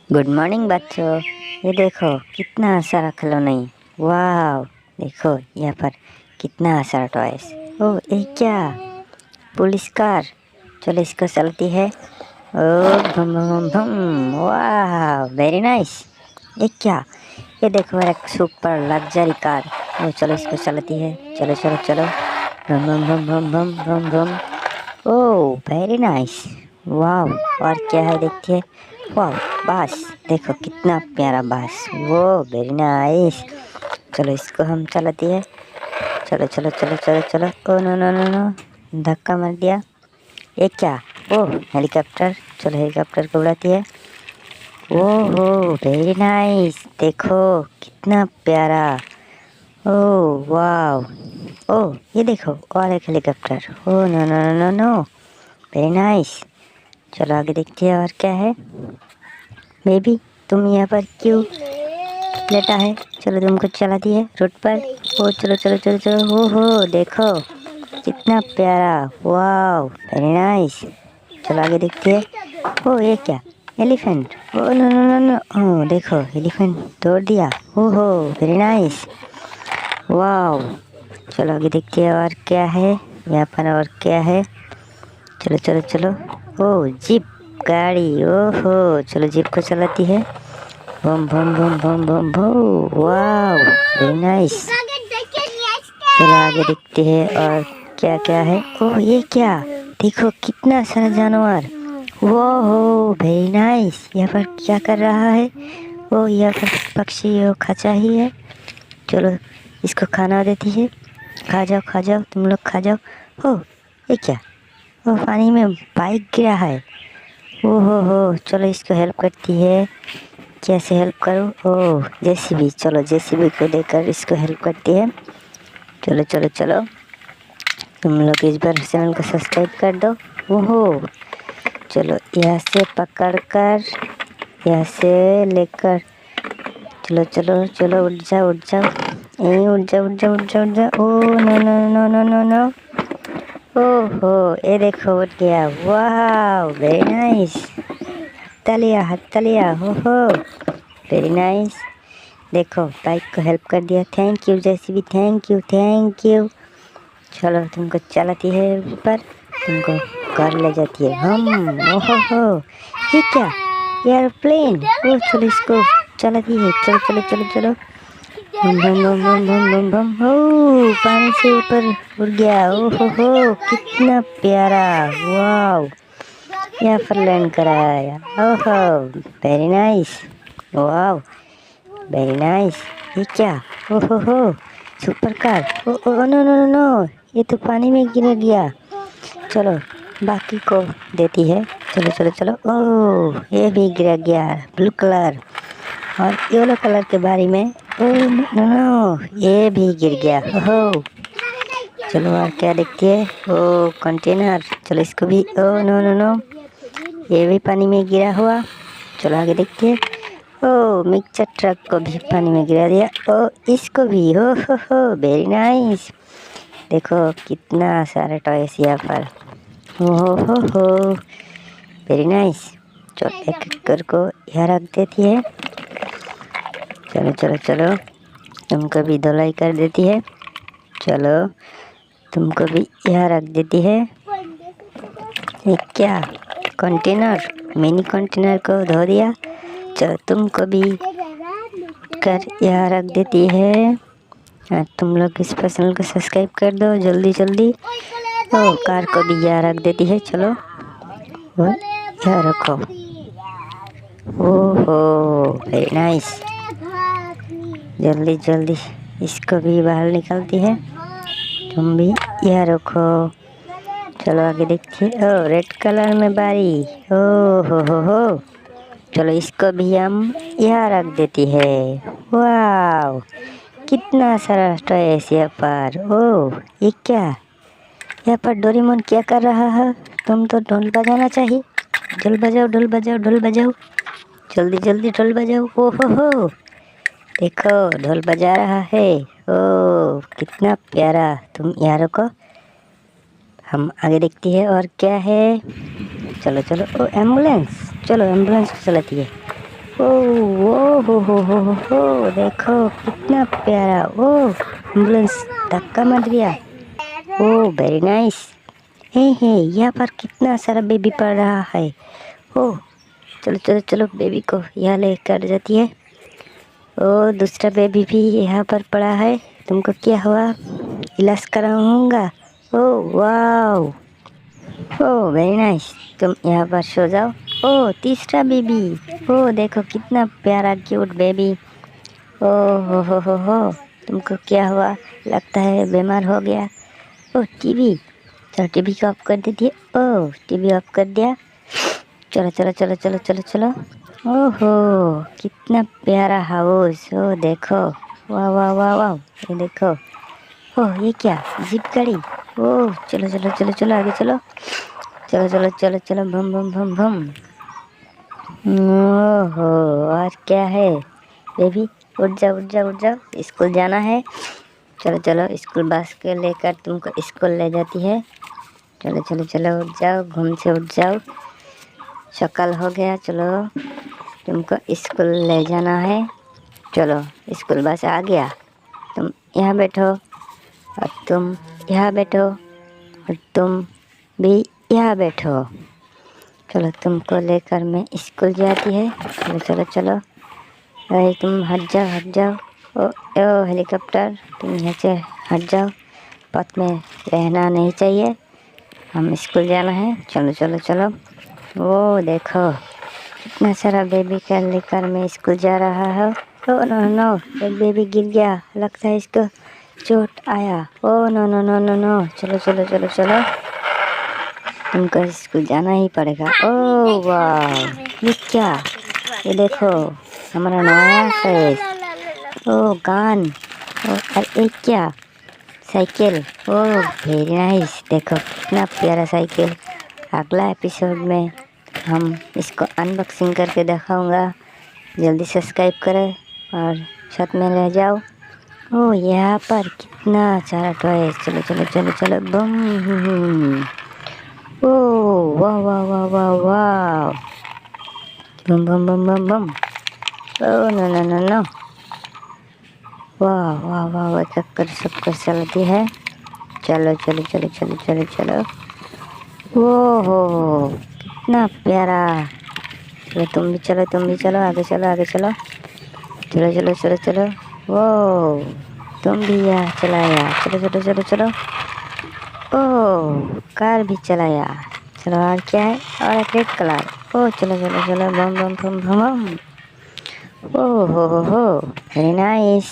Good morning बच्चों। ये देखो कितना सारा खिलौने। वाह, देखो यहाँ पर कितना सारा टॉयस। ओ ये क्या, पुलिस कार। चलो इसको चलती है। ओ भम भम भम, वाह वेरी नाइस। ये क्या, ये देखो एक सुपर लग्जरी कार। ओ चलो इसको चलती है। चलो चलो चलो, भम भम भम भम भम भम भम। ओ वेरी नाइस। वाह, और क्या है देखती है। वाह, बास। देखो कितना प्यारा बास। वो वेरी नाइस। चलो इसको हम चलाती है। चलो चलो चलो चलो चलो। Oh no no no no, धक्का मार दिया। ये क्या, ओ हेलीकॉप्टर। चलो हेलीकॉप्टर को उड़ाती है। ओहो वेरी नाइस, देखो कितना प्यारा। ओ वाह। ओ ये देखो और एक helicopter. Oh no no no no no, very nice. चलो आगे देखते हैं और क्या है। बेबी तुम यहाँ पर क्यों लेटा है। चलो तुमको चलाती है रोड पर। ओ चलो चलो चलो चलो। हो देखो कितना प्यारा। वाह वेरी नाइस। चलो आगे देखते हैं। ओ ये क्या, elephant. Oh no no no no, ओ देखो एलिफेंट तोड़ दिया। ओहो वेरी नाइस। वाह, चलो आगे देखते हैं और क्या है यहाँ पर। और क्या है, चलो चलो चलो। ओ जीप गाड़ी। ओहो चलो जीप को चलाती है। बम बम बम बम बम बम। वाह वेरी नाइस। चलो आगे देखते हैं और क्या क्या है। ओह ये क्या, देखो कितना सारा जानवर। वो हो वेरी नाइस। यहाँ पर क्या कर रहा है। ओ यहाँ पर पक्षी वो खचा ही है। चलो इसको खाना देती है। खा जाओ तुम लोग खा जाओ। हो ये क्या, वो पानी में बाइक गिरा है। हो चलो इसको हेल्प करती है। कैसे हेल्प करूँ। ओह जेसीबी। चलो जेसीबी को देकर इसको हेल्प करती है। चलो चलो चलो, तुम लोग इस बार चैनल को सब्सक्राइब कर दो। ओहो चलो यहाँ से पकड़ कर, यहाँ से लेकर, चलो चलो चलो उठ जाओ उठ जाओ। यहीं उठ जाओ उठ जाओ उठ जाओ उठ जाओ। Oh no no no no no no. ओहो ये देखो उठ गया। वाह वेरी नाइस। हत्ता लिया। ओहो वेरी नाइस। देखो बाइक को हेल्प कर दिया। Thank you JCB, thank you thank you. चलो तुमको चलाती है ऊपर, तुमको घर ले जाती है हम। ओहो ये क्या, एयरप्लेन। ओ चलो इसको चलाती है। चलो चलो चलो चलो, बम बम बम बम बम बम बम। ओ पानी से ऊपर उड़ गया। ओहो कितना प्यारा। वाह, यहाँ पर लैंड कराया। ओहो वेरी नाइस। वाह वेरी नाइस। ये क्या, ओहो super car. Oh oh no no no no, ये तो पानी में गिर गया। चलो बाकी को देती है। चलो चलो चलो। ओह ये भी गिर गया, ब्लू कलर और येलो कलर के बारी में। ओ नो नो, ये भी गिर गया। ओहो चलो और क्या देखती है। ओ कंटेनर। चलो इसको भी। ओ नो नो नो, ये भी पानी में गिरा हुआ। चलो आगे देखते हैं। ओ मिक्सर ट्रक को भी पानी में गिरा दिया। ओ इसको भी। हो वेरी नाइस। देखो कितना सारा टॉयस यहाँ पर। हो वेरी नाइस। चलो एक एक करको यहाँ रख देती है। चलो चलो चलो, तुमको भी धुलाई कर देती है। चलो तुमको भी यहाँ रख देती है। ये क्या, कंटेनर, मिनी कंटेनर को धो दिया। चलो तुमको भी कर यहाँ रख देती है। तुम लोग इस चैनल को सब्सक्राइब कर दो जल्दी जल्दी। ओ कार को भी यहाँ रख देती है। चलो और यहाँ रखो। ओहो वेरी नाइस। जल्दी जल्दी इसको भी बाहर निकालती है। तुम भी यहाँ रखो। चलो आगे देखिए। ओ रेड कलर में बारी। ओ हो। चलो इसको भी हम यहाँ रख देती है। वाह कितना सारा टॉयस यहाँ पर। ओ ये क्या, यहाँ पर डोरेमोन क्या कर रहा है। तुम तो ढोल बजाना चाहिए। ढोल बजाओ ढोल बजाओ ढोल बजाओ, जल्दी जल्दी ढोल बजाओ। ओ हो, देखो ढोल बजा रहा है। ओ कितना प्यारा। तुम यहाँ रुको, हम आगे देखती है और क्या है। चलो चलो। ओ एम्बुलेंस। चलो एम्बुलेंस चलाती है। हो, देखो कितना प्यारा। ओ एम्बुलेंस धक्का मत दिया। ओ वेरी नाइस। हे यहाँ पर कितना सारा बेबी पड़ रहा है। ओ चलो चलो चलो, बेबी को यहाँ लेकर जाती है। ओ दूसरा बेबी भी यहाँ पर पड़ा है। तुमको क्या हुआ? इलाज कराऊंगा। ओ वाओ, ओ वेरी नाइस। तुम यहाँ पर सो जाओ। ओ तीसरा बेबी। ओ देखो कितना प्यारा क्यूट बेबी। ओ हो, तुमको क्या हुआ? लगता है बीमार हो गया। ओ टीवी, चलो टीवी को ऑफ कर दीजिए। ओ टीवी ऑफ कर दिया। चलो चलो चलो चलो चलो चलो। ओहो कितना प्यारा हाउस। ओ देखो, वाह वाह वाह वाह, ये देखो। ओह ये क्या, जीप गाड़ी। ओह चलो चलो चलो चलो, आगे चलो। चलो चलो चलो चलो, भम भम भम भम। ओहो और क्या है बेबी? उठ जाओ उठ जाओ उठ जाओ, स्कूल जाना है। चलो चलो, स्कूल बस के लेकर तुमको स्कूल ले जाती है। चलो चलो चलो, उठ जाओ, घूम से उठ जाओ। सकाल हो गया, चलो तुमको स्कूल ले जाना है। चलो स्कूल बस आ गया। तुम यहाँ बैठो और तुम यहाँ बैठो और तुम भी यहाँ बैठो। चलो तुमको लेकर मैं स्कूल जाती है। चलो चलो चलो, अरे तुम हट जाओ हट जाओ। ओ ओ हेलीकॉप्टर, तुम यहाँ से हट जाओ। पथ में रहना नहीं चाहिए, हम स्कूल जाना है। चलो चलो चलो। वो देखो कितना सारा बेबी का लेकर मैं स्कूल जा रहा है। ओ नो नो, एक बेबी गिर गया, लगता है इसको चोट आया। Oh no no no no no, चलो चलो चलो चलो, तुमको स्कूल जाना ही पड़ेगा। ओ वाह, ये क्या, ये देखो हमारा नया फेस। ओ गान। ओ और ये क्या, साइकिल। ओ वेरी नाइस, देखो कितना प्यारा साइकिल। अगला एपिसोड में हम इसको अनबॉक्सिंग करके दिखाऊंगा। जल्दी सब्सक्राइब करें और साथ में रह जाओ। ओ यहाँ पर कितना सारा टॉय। चलो चलो चलो चलो, बम। ओ वाह वाह वाह वाह वाह, बम बम बम बम बम। Oh no no no no, वाह वाह वाह वाह, चक्कर सबकर चलती है। चलो चलो चलो चलो चलो चलो। ओहो कितना प्यारा। चलो तुम भी चलो, तुम भी चलो, आगे चलो आगे चलो। चलो चलो चलो चलो। वो तुम भी यहाँ चलाया। चलो चलो चलो चलो। ओह कार भी चलाया। चलो और क्या है? और एक रेड कलर। ओ चलो चलो चलो, बम बम बम बम बम। ओ हो, वेरी नाइस।